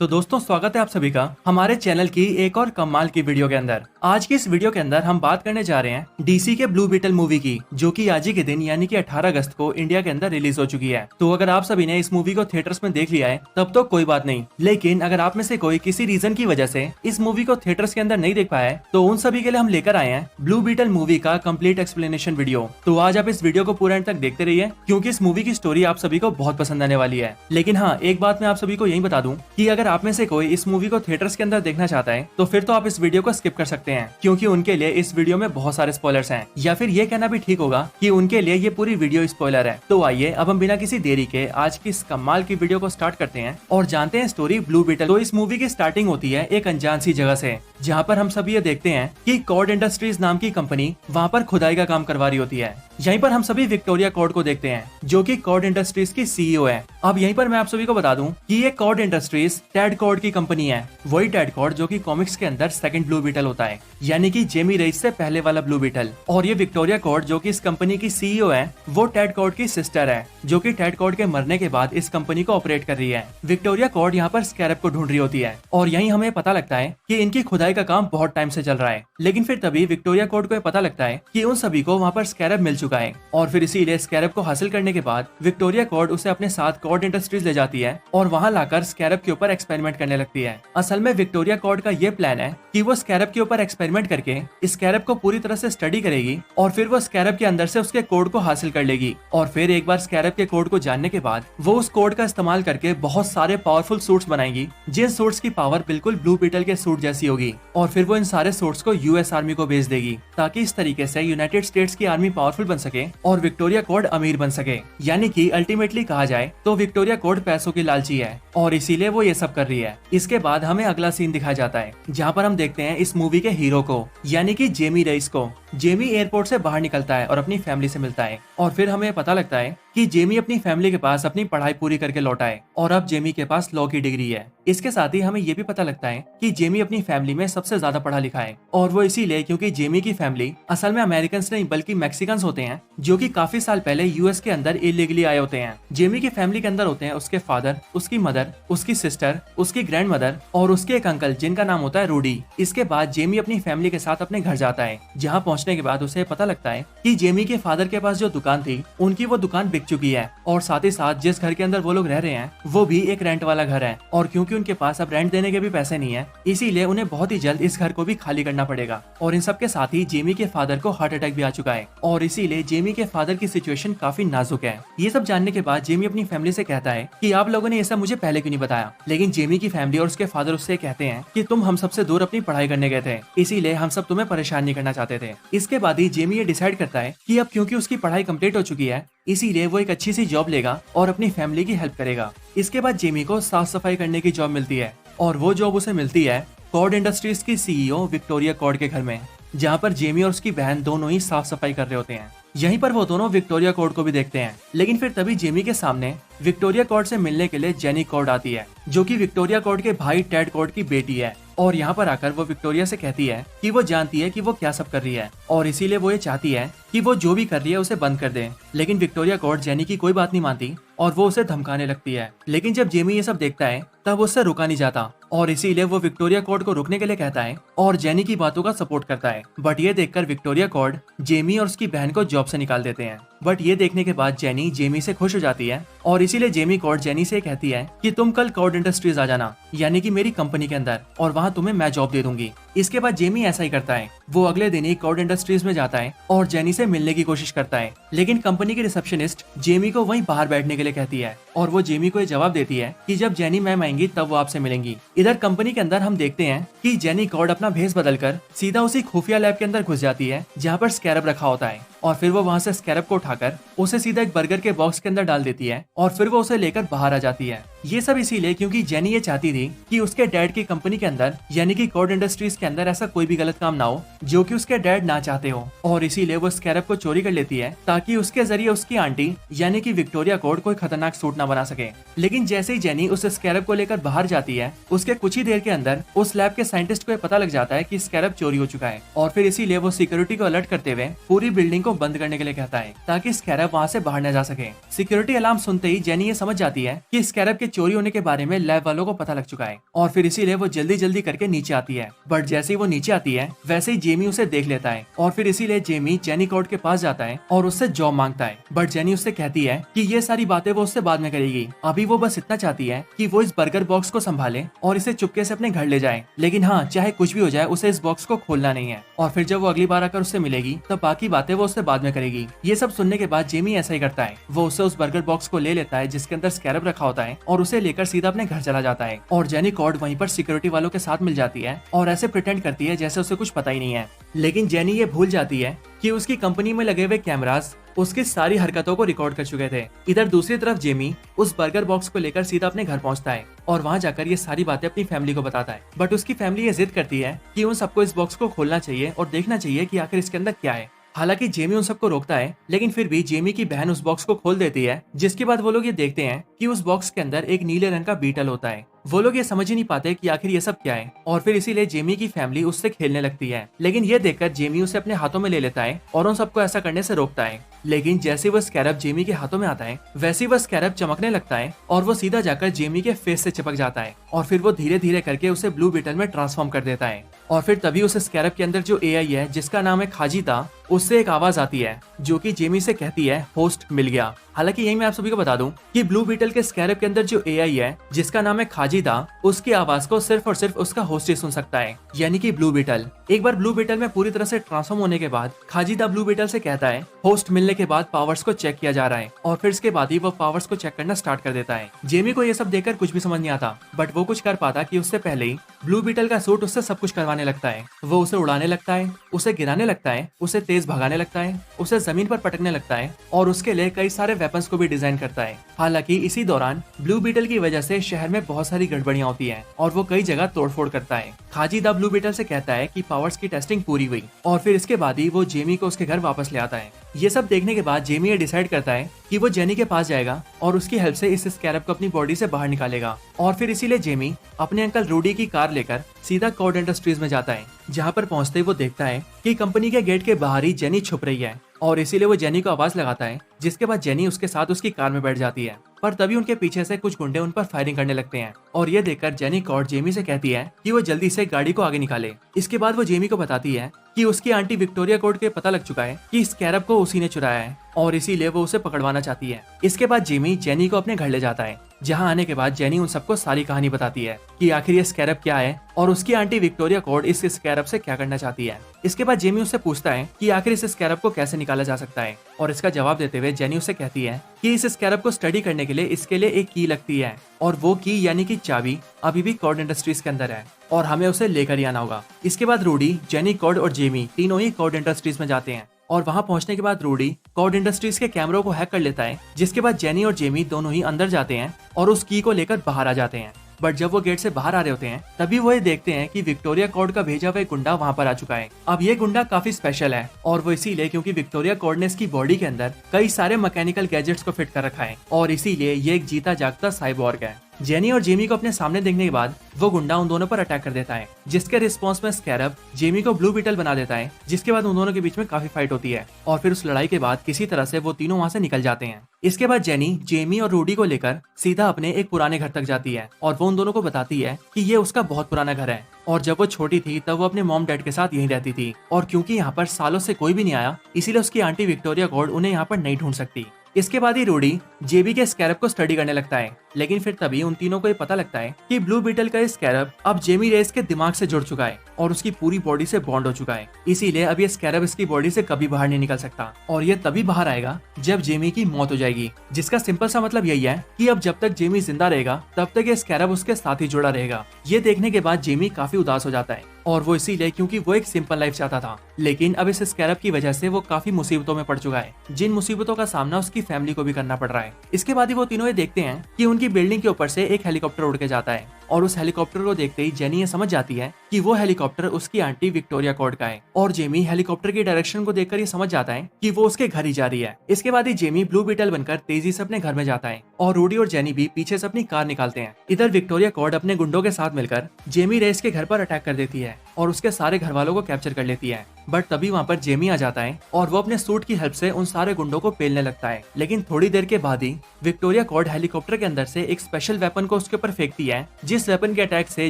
तो दोस्तों स्वागत है आप सभी का हमारे चैनल की एक और कमाल की वीडियो के अंदर। आज की इस वीडियो के अंदर हम बात करने जा रहे हैं डीसी के ब्लू बीटल मूवी की, जो कि आज ही के दिन यानी कि 18 अगस्त को इंडिया के अंदर रिलीज हो चुकी है। तो अगर आप सभी ने इस मूवी को थिएटर्स में देख लिया है तब तो कोई बात नहीं, लेकिन अगर आप में से कोई किसी रीजन की वजह से इस मूवी को थिएटर्स के अंदर नहीं देख पाया है तो उन सभी के लिए हम लेकर आए हैं ब्लू बीटल मूवी का कंप्लीट एक्सप्लेनेशन वीडियो। तो आज आप इस वीडियो को पूरा एंड तक देखते रहिए, क्योंकि इस मूवी की स्टोरी आप सभी को बहुत पसंद आने वाली है। लेकिन हाँ, एक बात मैं आप सभी को यही बता दूं कि अगर आप में से कोई इस मूवी को थिएटर्स के अंदर देखना चाहता है तो फिर तो आप इस वीडियो को स्किप कर सकते हैं, क्योंकि उनके लिए इस वीडियो में बहुत सारे स्पॉयलर्स हैं, या फिर ये कहना भी ठीक होगा कि उनके लिए ये पूरी वीडियो स्पॉयलर है। तो आइए अब हम बिना किसी देरी के आज की इस कमाल की वीडियो को स्टार्ट करते हैं और जानते हैं स्टोरी ब्लू बीटल। तो इस मूवी की स्टार्टिंग होती है एक अनजान सी जगह से, जहाँ पर हम सभी ये देखते हैं कि कॉर्ड इंडस्ट्रीज नाम की कंपनी वहाँ पर खुदाई का काम करवा रही होती है। यहीं पर हम सभी विक्टोरिया कॉर्ड को देखते हैं, जो कि कॉर्ड इंडस्ट्रीज की सीईओ है। अब यहीं पर मैं आप सभी को बता दूं कि ये कॉर्ड इंडस्ट्रीज टेड कॉर्ड की कंपनी है, वही टेड कॉर्ड जो कि कॉमिक्स के अंदर सेकंड ब्लू बीटल होता है, यानी कि जेमी रेस से पहले वाला ब्लू बीटल। और ये विक्टोरिया कॉर्ड जो कि इस कंपनी की सीईओ है, वो टेड कॉर्ड की सिस्टर है, जो कि टेड कॉर्ड के मरने के बाद इस कंपनी को ऑपरेट कर रही है। विक्टोरिया कॉर्ड यहाँ पर स्कैरब को ढूंढ रही होती है और यहीं हमें पता लगता है कि इनकी खुदाई का काम बहुत टाइम से चल रहा है। लेकिन फिर तभी विक्टोरिया कॉर्ड को पता लगता है कि उन सभी को वहाँ पर स्कैरब मिल चुका है, और फिर इसीलिए स्कैरब को हासिल करने के बाद विक्टोरिया कॉर्ड उसे अपने साथ कॉर्ड इंडस्ट्रीज ले जाती है और वहाँ लाकर स्कैरब के ऊपर एक्सपेरिमेंट करने लगती है। असल में विक्टोरिया कॉर्ड का ये प्लान है कि वो स्कैरब के ऊपर एक्सपेरिमेंट करके स्कैरब को पूरी तरह से स्टडी करेगी और फिर वो स्कैरब के अंदर से उसके कोड को हासिल कर लेगी। और फिर एक बार स्कैरब के कोड को जानने के बाद वो उस कोड का इस्तेमाल करके बहुत सारे पावरफुल सूट्स बनाएगी, जिन सूट्स की पावर बिल्कुल ब्लू बीटल के सूट जैसी होगी। और फिर वो इन सारे सूट्स को यूएस आर्मी को भेज देगी, ताकि इस तरीके से यूनाइटेड स्टेट्स की आर्मी पावरफुल बन सके और विक्टोरिया कॉर्ड अमीर बन सके। यानी कि अल्टीमेटली कहा जाए तो विक्टोरिया कॉर्ड पैसों की लालची है और इसीलिए वो ये सब कर रही है। इसके बाद हमें अगला सीन दिखाया जाता है, जहाँ पर हम देखते हैं इस मूवी के हीरो को, यानी कि जेमी रेस को। जेमी एयरपोर्ट से बाहर निकलता है और अपनी फैमिली से मिलता है, और फिर हमें पता लगता है कि जेमी अपनी फैमिली के पास अपनी पढ़ाई पूरी करके लौटा है और अब जेमी के पास लॉ की डिग्री है। इसके साथ ही हमें ये भी पता लगता है कि जेमी अपनी फैमिली में सबसे ज्यादा पढ़ा लिखा है, और वो इसीलिए क्योंकि जेमी की फैमिली असल में अमेरिकन नहीं बल्कि मैक्सिकन्स होते हैं, जो कि काफी साल पहले यूएस के अंदर इलीगली आए होते हैं। जेमी की फैमिली के अंदर होते हैं उसके फादर, उसकी मदर, उसकी सिस्टर, उसकी ग्रैंड मदर और उसके एक अंकल जिनका नाम होता है रूडी। इसके बाद जेमी अपनी फैमिली के साथ अपने घर जाता है, जहाँ पहुँचने के बाद उसे पता लगता है कि जेमी के फादर के पास जो दुकान थी उनकी वो दुकान बिक चुकी है, और साथ ही साथ जिस घर के अंदर वो लोग रह रहे हैं वो भी एक रेंट वाला घर है, और क्योंकि उनके पास अब रेंट देने के भी पैसे नहीं है, इसीलिए उन्हें बहुत ही जल्द इस घर को भी खाली करना पड़ेगा। और इन सब के साथ ही जेमी के फादर को हार्ट अटैक भी आ चुका है, और इसीलिए जेमी के फादर की सिचुएशन काफी नाजुक है। ये सब जानने के बाद जेमी अपनी फैमिली से कहता है कि आप लोगों ने ये सब मुझे पहले क्यों नहीं बताया। लेकिन जेमी की फैमिली और उसके फादर उससे कहते हैं कि तुम हम सबसे दूर अपनी पढ़ाई करने गए थे, इसीलिए हम सब तुम्हें परेशान नहीं करना चाहते थे। इसके बाद ही जेमी ये डिसाइड करता है कि अब क्योंकि उसकी पढ़ाई कंप्लीट हो चुकी है, इसीलिए वो एक अच्छी सी जॉब लेगा और अपनी फैमिली की हेल्प करेगा। इसके बाद जेमी को साफ सफाई करने की जॉब मिलती है, और वो जॉब उसे मिलती है कॉर्ड इंडस्ट्रीज की सीईओ विक्टोरिया कॉर्ड के घर में, जहाँ पर जेमी और उसकी बहन दोनों ही साफ सफाई कर रहे होते हैं। यहीं पर वो दोनों विक्टोरिया कॉर्ड को भी देखते हैं, लेकिन फिर तभी जेमी के सामने विक्टोरिया कॉर्ड से मिलने के लिए जेनी कॉर्ड आती है, जो कि विक्टोरिया कॉर्ड के भाई टेड कॉर्ड की बेटी है। और यहाँ पर आकर वो विक्टोरिया से कहती है कि वो जानती है कि वो क्या सब कर रही है, और इसीलिए वो ये चाहती है कि वो जो भी कर रही है उसे बंद कर दे। लेकिन विक्टोरिया कॉर्ड जेनी की कोई बात नहीं मानती और वो उसे धमकाने लगती है। लेकिन जब जेमी ये सब देखता है तब उससे रुका नहीं जाता, और इसीलिए वो विक्टोरिया कॉर्ड को रुकने के लिए कहता है और जेनी की बातों का सपोर्ट करता है। बट ये देखकर विक्टोरिया कॉर्ड जेमी और उसकी बहन को जॉब से निकाल देते हैं। बट ये देखने के बाद जेनी जेमी से खुश हो जाती है, और इसीलिए जेमी कॉर्ड जेनी से कहती है कि तुम कल कॉर्ड इंडस्ट्रीज आ जाना, यानी कि मेरी कंपनी के अंदर, और वहाँ तुम्हें मैं जॉब दे दूंगी। इसके बाद जेमी ऐसा ही करता है, वो अगले दिन ही कॉर्ड इंडस्ट्रीज में जाता है और जेनी से मिलने की कोशिश करता है। लेकिन कंपनी की रिसेप्शनिस्ट जेमी को वहीं बाहर बैठने के लिए कहती है, और वो जेमी को ये जवाब देती है कि जब जेनी मैम आएंगी तब वो आपसे मिलेंगी। इधर कंपनी के अंदर हम देखते हैं कि जेनी कॉर्ड अपना भेस बदलकर सीधा उसी खुफिया लैब के अंदर घुस जाती है, जहाँ पर स्कैरब रखा होता है, और फिर वो वहाँ से स्कैरब को उठाकर उसे सीधा एक बर्गर के बॉक्स के अंदर डाल देती है, और फिर वो उसे लेकर बाहर आ जाती है। ये सब इसीलिए क्योंकि जेनी ये चाहती थी कि उसके डैड की कंपनी के अंदर यानी कि कॉर्ड इंडस्ट्रीज के अंदर ऐसा कोई भी गलत काम ना हो जो कि उसके डैड ना चाहते हो, और इसीलिए वो स्कैरब को चोरी कर लेती है ताकि उसके जरिए उसकी आंटी यानी कि विक्टोरिया कॉर्ड कोई खतरनाक सूट ना बना सके। लेकिन जैसे ही जेनी उस स्कैरब को लेकर बाहर जाती है, उसके कुछ ही देर के अंदर उस लैब के साइंटिस्ट को पता लग जाता है कि स्कैरब चोरी हो चुका है, और फिर इसीलिए वो सिक्योरिटी को अलर्ट करते हुए पूरी बिल्डिंग को को बंद करने के लिए कहता है ताकि स्कैरब वहाँ से बाहर न जा सके। सिक्योरिटी अलार्म सुनते ही जेनी ये समझ जाती है कि स्कैरब के चोरी होने के बारे में लैब वालों को पता लग चुका है और फिर इसीलिए वो जल्दी जल्दी करके नीचे आती है। बट जैसे ही वो नीचे आती है वैसे ही जेमी उसे देख लेता है और फिर इसीलिए जेमी जेनी कॉर्ड के पास जाता है और उससे जॉब मांगता है। बट जेनी उससे कहती है कि ये सारी बातें वो उससे बाद में करेगी, अभी वो बस इतना चाहती है कि वो इस बर्गर बॉक्स को संभाले और इसे चुपके से अपने घर ले जाए। लेकिन हाँ, चाहे कुछ भी हो जाए उसे इस बॉक्स को खोलना नहीं है और फिर जब वो अगली बार आकर उससे मिलेगी तब बाकी बातें वो उससे बाद में करेगी। ये सब सुनने के बाद जेमी ऐसा ही करता है, वो उससे उस बर्गर बॉक्स को ले लेता है जिसके अंदर स्कैरब रखा होता है और उसे लेकर सीधा अपने घर चला जाता है। और जेनी कॉर्ड वहीं पर सिक्योरिटी वालों के साथ मिल जाती है और ऐसे प्रिटेंड करती है जैसे उसे कुछ पता ही नहीं है। लेकिन जेनी ये भूल जाती है कि उसकी कंपनी में लगे हुए कैमरास उसकी सारी हरकतों को रिकॉर्ड कर चुके थे। इधर दूसरी तरफ जेमी उस बर्गर बॉक्स को लेकर सीधा अपने घर पहुंचता है और वहां जाकर ये सारी बातें अपनी फैमिली को बताता है। बट उसकी फैमिली ये जिद करती है कि उन सबको इस बॉक्स को खोलना चाहिए और देखना चाहिए कि आखिर इसके अंदर क्या है। हालांकि जेमी उन सबको रोकता है, लेकिन फिर भी जेमी की बहन उस बॉक्स को खोल देती है, जिसके बाद वो लोग ये देखते हैं कि उस बॉक्स के अंदर एक नीले रंग का बीटल होता है। वो लोग ये समझ ही नहीं पाते कि आखिर ये सब क्या है और फिर इसीलिए जेमी की फैमिली उससे खेलने लगती है। लेकिन ये देखकर जेमी उसे अपने हाथों में ले लेता है और उन सबको ऐसा करने से रोकता है। लेकिन जैसे वह स्कैरब जेमी के हाथों में आता है वैसे वह स्कैरब चमकने लगता है और वो सीधा जाकर जेमी के फेस से चिपक जाता है और फिर वो धीरे धीरे करके उसे ब्लू बीटल में ट्रांसफॉर्म कर देता है। और फिर तभी उस स्कैरब के अंदर जो एआई है जिसका नाम है खाजिदा, उससे एक आवाज आती है जो कि जेमी से कहती है होस्ट मिल गया। हालांकि यही मैं आप सभी को बता दूं कि ब्लू बीटल के स्कैरब के अंदर जो एआई है जिसका नाम है खाजिदा, उसकी आवाज को सिर्फ और सिर्फ उसका होस्ट ही सुन सकता है, यानी कि ब्लू बीटल। एक बार ब्लू बीटल में पूरी तरह से ट्रांसफॉर्म होने के बाद खाजिदा ब्लू बीटल से कहता है होस्ट मिलने के बाद पावर्स को चेक किया जा रहा है और फिर इसके बाद ही वो पावर्स को चेक करना स्टार्ट कर देता है। जेमी को ये सब देखकर कुछ भी समझ नहीं आता, बट वो कुछ कर पाता कि उससे पहले ही ब्लू बीटल का सूट उससे सब कुछ करवाने लगता है। वो उसे उड़ाने लगता है, उसे गिराने लगता है, उसे तेज भगाने लगता है, उसे जमीन पर पटकने लगता है और उसके लिए कई सारे वेपन्स को भी डिजाइन करता है। हालांकि इसी दौरान ब्लू बीटल की वजह से शहर में बहुत सारी गड़बड़ियां होती हैं और वो कई जगह तोड़फोड़ करता है। खाजिदा ब्लू बीटल से कहता है कि पावर्स की टेस्टिंग पूरी हुई और फिर इसके बाद ही वो जेमी को उसके घर वापस ले आता है। ये सब देखने के बाद जेमी ये डिसाइड करता है कि वो जेनी के पास जाएगा और उसकी हेल्प से इस स्कैरब को अपनी बॉडी से बाहर निकालेगा। और फिर इसीलिए जेमी अपने अंकल रूडी की कार लेकर सीधा कॉर्ड इंडस्ट्रीज में जाता है, जहाँ पर पहुंचते ही वो देखता है कि कंपनी के गेट के बाहर ही जेनी छुप रही है और इसीलिए वो जेनी को आवाज लगाता है, जिसके बाद जेनी उसके साथ उसकी कार में बैठ जाती है। पर तभी उनके पीछे से कुछ गुंडे उन पर फायरिंग करने लगते हैं और ये देखकर जेनी कॉर्ड जेमी से कहती है कि वो जल्दी से गाड़ी को आगे निकाले। इसके बाद वो जेमी को बताती है कि उसकी आंटी विक्टोरिया कॉर्ड के पता लग चुका है कि स्कैरब को उसी ने चुराया है और इसीलिए वो उसे पकड़वाना चाहती है। इसके बाद जेमी जेनी को अपने घर ले जाता है, जहां आने के बाद जेनी उन सबको सारी कहानी बताती है कि आखिर ये स्कैरब क्या है और उसकी आंटी विक्टोरिया कॉर्ड इस स्कैरब से क्या करना चाहती है। इसके बाद जेमी उससे पूछता है कि आखिर इस स्कैरब को कैसे निकाला जा सकता है और इसका जवाब देते हुए जेनी उससे कहती है कि इस स्कैरब को स्टडी करने के लिए इसके लिए एक की लगती है और वो की यानी कि चाबी अभी भी कॉर्ड इंडस्ट्रीज के अंदर है और हमें उसे लेकर ही आना होगा। इसके बाद रूडी, जेनी कॉर्ड और जेमी तीनों ही कॉर्ड इंडस्ट्रीज में जाते हैं और वहां पहुंचने के बाद रूडी कॉर्ड इंडस्ट्रीज के कैमरों को हैक कर लेता है, जिसके बाद जेनी और जेमी दोनों ही अंदर जाते हैं और उस की को लेकर बाहर आ जाते हैं। बट जब वो गेट से बाहर आ रहे होते हैं तभी वो ये देखते हैं कि विक्टोरिया कॉर्ड का भेजा हुआ गुंडा वहाँ पर आ चुका है। अब ये गुंडा काफी स्पेशल है और वो इसीलिए क्योंकि विक्टोरिया कॉर्ड ने इसकी बॉडी के अंदर कई सारे मैकेनिकल गैजेट्स को फिट कर रखा है और इसीलिए ये एक जीता जागता साइबॉर्ग है। जेनी और जेमी को अपने सामने देखने के बाद वो गुंडा उन दोनों पर अटैक कर देता है, जिसके रिस्पॉन्स में स्कैरब जेमी को ब्लू बीटल बना देता है, जिसके बाद उन दोनों के बीच में काफी फाइट होती है और फिर उस लड़ाई के बाद किसी तरह से वो तीनों वहाँ से निकल जाते हैं। इसके बाद जेनी जेमी और रूडी को लेकर सीधा अपने एक पुराने घर तक जाती है और वो उन दोनों को बताती है कि ये उसका बहुत पुराना घर है और जब वो छोटी थी तब वो अपने मॉम डैड के साथ यहीं रहती थी और क्योंकि यहाँ पर सालों से कोई भी नहीं आया इसीलिए उसकी आंटी विक्टोरिया कॉर्ड उन्हें यहाँ पर नहीं ढूंढ सकती। इसके बाद ही रूडी जेबी के स्कैरब को स्टडी करने लगता है, लेकिन फिर तभी उन तीनों को ये पता लगता है कि ब्लू बीटल का स्कैरब अब जेमी रेस के दिमाग से जुड़ चुका है और उसकी पूरी बॉडी से बॉन्ड हो चुका है। इसीलिए अब ये स्कैरब इसकी बॉडी से कभी बाहर नहीं निकल सकता और ये तभी बाहर आएगा जब जेमी की मौत हो जाएगी, जिसका सिंपल सा मतलब यही है कि अब जब तक जेमी जिंदा रहेगा तब तक ये स्कैरब उसके साथ ही जुड़ा रहेगा। ये देखने के बाद जेमी काफी उदास हो जाता है और वो इसीलिए क्योंकि वो एक सिंपल लाइफ चाहता था, लेकिन अब इस स्कैरब की वजह से वो काफी मुसीबतों में पड़ चुका है, जिन मुसीबतों का सामना उसकी फैमिली को भी करना पड़ रहा है। इसके बाद ही वो तीनों ये देखते हैं कि उनकी बिल्डिंग के ऊपर से एक हेलीकॉप्टर उड़ के जाता है और उस हेलीकॉप्टर को देखते ही जेनी ये समझ जाती है कि वो हेलीकॉप्टर उसकी आंटी विक्टोरिया कॉर्ड का है और जेमी हेलीकॉप्टर की डायरेक्शन को देखकर ये समझ जाता है कि वो उसके घर ही जा रही है। इसके बाद ही जेमी ब्लू बीटल बनकर तेजी से अपने घर में जाता है और रूडी और जेनी भी पीछे से अपनी कार निकालते हैं। इधर विक्टोरिया कॉर्ड अपने गुंडों के साथ मिलकर जेमी रेस के घर पर अटैक कर देती है और उसके सारे घर वालों को कैप्चर कर लेती है। बट तभी वहाँ पर जेमी आ जाता है और वो अपने सूट की हेल्प से उन सारे गुंडों को पेलने लगता है। लेकिन थोड़ी देर के बाद ही विक्टोरिया कॉर्ड हेलीकॉप्टर के अंदर से एक स्पेशल वेपन को उसके ऊपर फेंकती है, जिस वेपन के अटैक से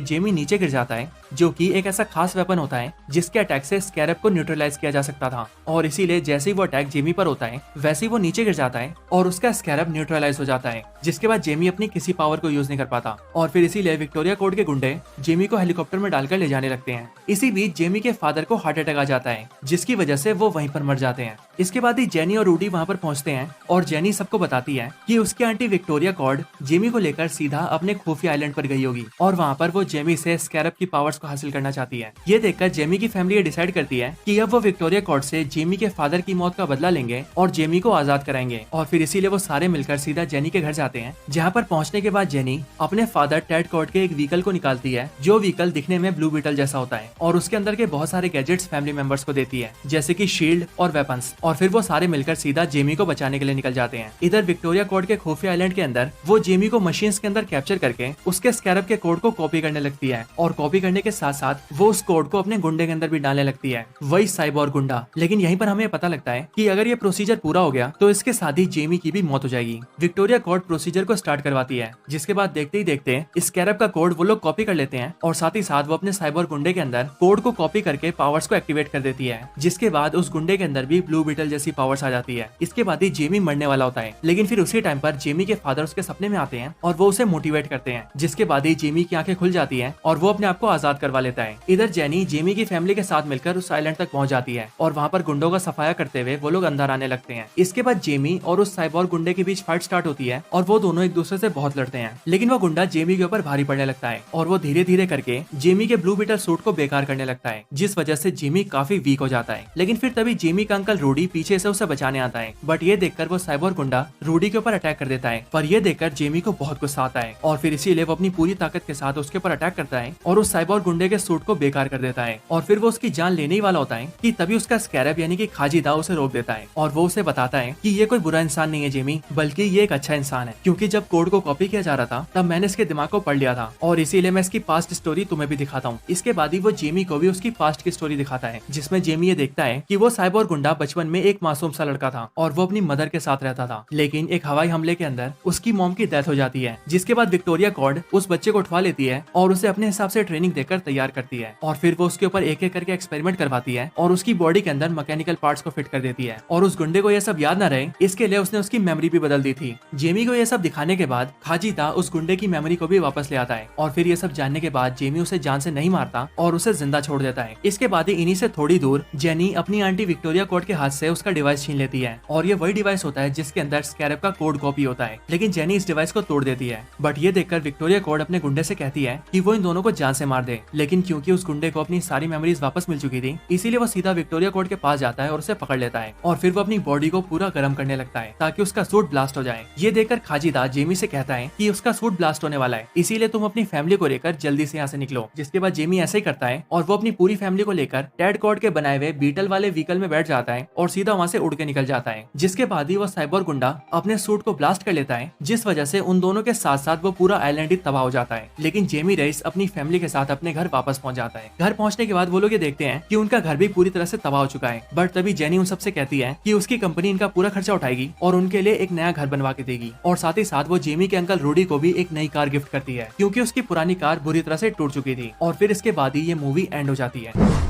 जेमी नीचे गिर जाता है, जो कि एक ऐसा खास वेपन होता है जिसके अटैक से स्कैरब को न्यूट्रलाइज किया जा सकता था। और इसीलिए जैसे ही वो अटैक जेमी पर होता है वैसे ही वो नीचे गिर जाता है और उसका स्कैरब न्यूट्रलाइज हो जाता है, जिसके बाद जेमी अपनी किसी पावर को यूज नहीं कर पाता। और फिर इसीलिए विक्टोरिया कॉर्ड के गुंडे जेमी को हेलीकॉप्टर में डालकर ले जाने लगते हैं। इसी बीच जेमी के फादर को हार्ट अटैक आ जाता है, जिसकी वजह से वो वहीं पर मर जाते हैं। इसके बाद ही जेनी और रूडी वहाँ पर पहुँचते हैं और जेनी सबको बताती है कि उसकी आंटी विक्टोरिया कॉर्ड जेमी को लेकर सीधा अपने खुफिया आइलैंड पर गई होगी और वहाँ पर वो जेमी से स्कैरब की पावर्स को हासिल करना चाहती है। ये देखकर जेमी की फैमिली ये डिसाइड करती है कि अब वो विक्टोरिया कॉर्ड से जेमी के फादर की मौत का बदला लेंगे और जेमी को आजाद कराएंगे। और फिर इसीलिए वो सारे मिलकर सीधा जेनी के घर जाते हैं, जहाँ पर पहुँचने के बाद जेनी अपने फादर टेड कॉर्ड के एक व्हीकल को निकालती है, जो व्हीकल दिखने में ब्लू बीटल जैसा होता है, और उसके अंदर के बहुत सारे गैजेट्स फैमिली मेंबर्स को देती है, जैसे कि शील्ड और वेपन्स। और फिर वो सारे मिलकर सीधा जेमी को बचाने के लिए निकल जाते हैं। इधर विक्टोरिया कॉर्ड के खुफिया आइलैंड के अंदर वो जेमी को मशीन्स के अंदर कैप्चर करके उसके स्कैरब के कोड को कॉपी करने लगती है, और कॉपी करने के साथ साथ वो उस कोड को अपने गुंडे के अंदर भी डालने लगती है, वही साइबोर्ग गुंडा। लेकिन यहीं पर हमें पता लगता है कि अगर ये प्रोसीजर पूरा हो गया तो इसके साथ ही जेमी की भी मौत हो जाएगी। विक्टोरिया कॉर्ड प्रोसीजर को स्टार्ट करवाती है, जिसके बाद देखते ही देखते स्कैरब का कोड वो लोग कॉपी कर लेते हैं, और साथ ही साथ वो अपने साइबोर्ग गुंडे के अंदर कोड को कॉपी करके पावर्स को एक्टिवेट कर देती है, जिसके बाद उस गुंडे के अंदर भी ब्लू बीटल जैसी पावर्स आ जाती है। इसके बाद ही जेमी मरने वाला होता है, लेकिन फिर उसी टाइम पर जेमी के फादर उसके सपने में आते हैं और वो उसे मोटिवेट करते हैं, जिसके बाद ही जेमी की आंखें खुल जाती हैं और वो अपने आप को आजाद करवा लेता है। इधर जेनी जेमी की फैमिली के साथ मिलकर उस आइलैंड तक पहुंच जाती है और वहाँ पर गुंडों का सफाया करते हुए वो लोग अंदर आने लगते हैं। इसके बाद जेमी और उस साइबोर्ग गुंडे के बीच फाइट स्टार्ट होती है और वो दोनों एक दूसरे से बहुत लड़ते हैं, लेकिन वो गुंडा जेमी के ऊपर भारी पड़ने लगता है और वो धीरे धीरे करके जेमी के ब्लू बीटल सूट को बेकार करने लगता है, जिस वजह से जेमी काफी वीक हो जाता है। लेकिन फिर तभी जेमी का अंकल रूडी पीछे से उसे बचाने आता है, बट ये देखकर वो साइबोर्ग गुंडा रूडी के ऊपर अटैक कर देता है। पर ये देखकर जेमी को बहुत गुस्सा आता है और फिर इसीलिए वो अपनी पूरी ताकत के साथ उसके ऊपर अटैक करता है और उस साइबोर्ग गुंडे के सूट को बेकार कर देता है। और फिर वो उसकी जान लेने ही वाला होता है कि तभी उसका स्कैरब यानी कि खाजिदा उसे रोक देता है और वो उसे बताता है कि ये कोई बुरा इंसान नहीं है जेमी, बल्कि ये एक अच्छा इंसान है, क्योंकि जब कोड को कॉपी किया जा रहा था तब मैंने इसके दिमाग को पढ़ लिया था और इसीलिए मैं इसकी पास्ट स्टोरी तुम्हें भी दिखाता हूँ। इसके बाद ही वो जेमी को भी उसकी पास्ट की स्टोरी दिखाता है, जिसमें जेमी ये देखता है कि वो साइबोर्ग गुंडा बचपन में एक मासूम सा लड़का था और वो अपनी मदर के साथ रहता था, लेकिन एक हवाई हमले के अंदर उसकी मॉम की डेथ हो जाती है, जिसके बाद विक्टोरिया कॉर्ड उस बच्चे को उठवा लेती है और उसे अपने हिसाब से ट्रेनिंग देकर तैयार करती है और फिर वो उसके ऊपर एक एक करके एक्सपेरिमेंट करवाती है और उसकी बॉडी के अंदर मैकेनिकल पार्ट्स को फिट कर देती है। और उस गुंडे को यह सब याद न रहे इसके लिए उसने उसकी मेमोरी भी बदल दी थी। जेमी को यह सब दिखाने के बाद खाजिदा उस गुंडे की मेमोरी को भी वापस ले आता है और फिर ये सब जानने के बाद जेमी उसे जान से नहीं मारता और उसे जिंदा छोड़ देता है। इसके बाद ही इन्हीं से थोड़ी दूर जेनी अपनी आंटी विक्टोरिया कॉर्ड के हाथ से उसका डिवाइस छीन लेती है और ये वही डिवाइस होता है जिसके अंदर स्कैरब का कोड कॉपी होता है, लेकिन जेनी इस डिवाइस को तोड़ देती है। बट ये देखकर विक्टोरिया कॉर्ड अपने गुंडे से कहती है कि वो इन दोनों को जान से मार दे, लेकिन क्योंकि उस गुंडे को अपनी सारी मेमोरीज वापस मिल चुकी थी इसीलिए वो सीधा विक्टोरिया कॉर्ड के पास जाता है और उसे पकड़ लेता है और फिर वो अपनी बॉडी को पूरा गर्म करने लगता है ताकि उसका सूट ब्लास्ट हो जाए। ये देखकर खाजिदा जेमी से कहता है कि उसका सूट ब्लास्ट होने वाला है, इसीलिए तुम अपनी फैमिली को लेकर जल्दी से यहाँ से निकलो। जिसके बाद जेमी ऐसे ही करता है और वो अपनी पूरी फैमिली को लेकर टेड कॉर्ड के बनाए हुए बीटल वाले व्हीकल में बैठ जाता है और सीधा वहाँ से उड़ के निकल जाता है। जिसके बाद ही वो साइबोर्ग गुंडा अपने सूट को ब्लास्ट कर लेता है, जिस वजह से उन दोनों के साथ साथ वो पूरा आइलैंड ही तबाह हो जाता है। लेकिन जेमी रईस अपनी फैमिली के साथ अपने घर वापस पहुंच जाता है। घर पहुंचने के बाद वो लोग ये देखते हैं कि उनका घर भी पूरी तरह से तबाह हो चुका है, बट तभी जेनी उन सबसे कहती है कि उसकी कंपनी इनका पूरा खर्चा उठाएगी और उनके लिए एक नया घर बनवा के देगी। और साथ ही साथ वो जेमी के अंकल रूडी को भी एक नई कार गिफ्ट करती है, क्योंकि उसकी पुरानी कार बुरी तरह से टूट चुकी थी। और फिर इसके बाद ही ये मूवी एंड हो जाती है।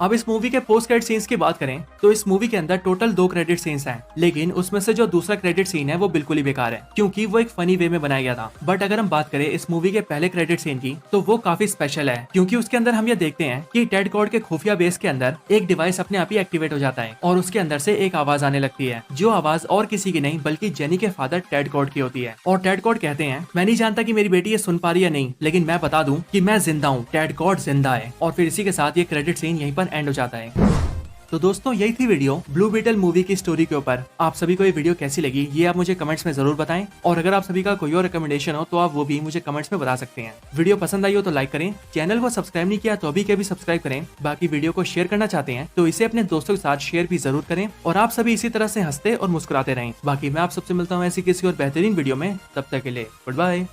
अब इस मूवी के पोस्ट क्रेडिट सीन्स की बात करें तो इस मूवी के अंदर टोटल 2 क्रेडिट सीन्स हैं, लेकिन उसमें से जो दूसरा क्रेडिट सीन है वो बिल्कुल ही बेकार है, क्योंकि वो एक फनी वे में बनाया गया था। बट अगर हम बात करें इस मूवी के पहले क्रेडिट सीन की तो वो काफी स्पेशल है, क्योंकि उसके अंदर हम ये देखते हैं कि टेड कॉर्ड के खुफिया बेस के अंदर एक डिवाइस अपने आप ही एक्टिवेट हो जाता है और उसके अंदर से एक आवाज आने लगती है, जो आवाज और किसी की नहीं बल्कि जेनी के फादर टेड कॉर्ड की होती है। और टेड कॉर्ड कहते हैं, मैं नहीं जानता कि मेरी बेटी ये सुन पा रही है नहीं, लेकिन मैं बता दूं कि मैं जिंदा हूँ, टेड कॉर्ड जिंदा है। और फिर इसी के साथ ये क्रेडिट सीन यहीं पर एंड हो जाता है। तो दोस्तों यही थी वीडियो ब्लू बीटल मूवी की स्टोरी के ऊपर। आप सभी को ये वीडियो कैसी लगी ये आप मुझे कमेंट्स में जरूर बताएं, और अगर आप सभी का कोई और रिकमेंडेशन हो तो आप वो भी मुझे कमेंट्स में बता सकते हैं। वीडियो पसंद आई हो तो लाइक करें, चैनल को सब्सक्राइब नहीं किया तो अभी के भी सब्सक्राइब करें। बाकी वीडियो को शेयर करना चाहते हैं तो इसे अपने दोस्तों के साथ शेयर भी जरूर करें, और आप सभी इसी तरह से हंसते और मुस्कुराते रहें। बाकी मैं आप सबसे मिलता हूँ ऐसी किसी और बेहतरीन वीडियो में, तब तक के लिए गुड बाय।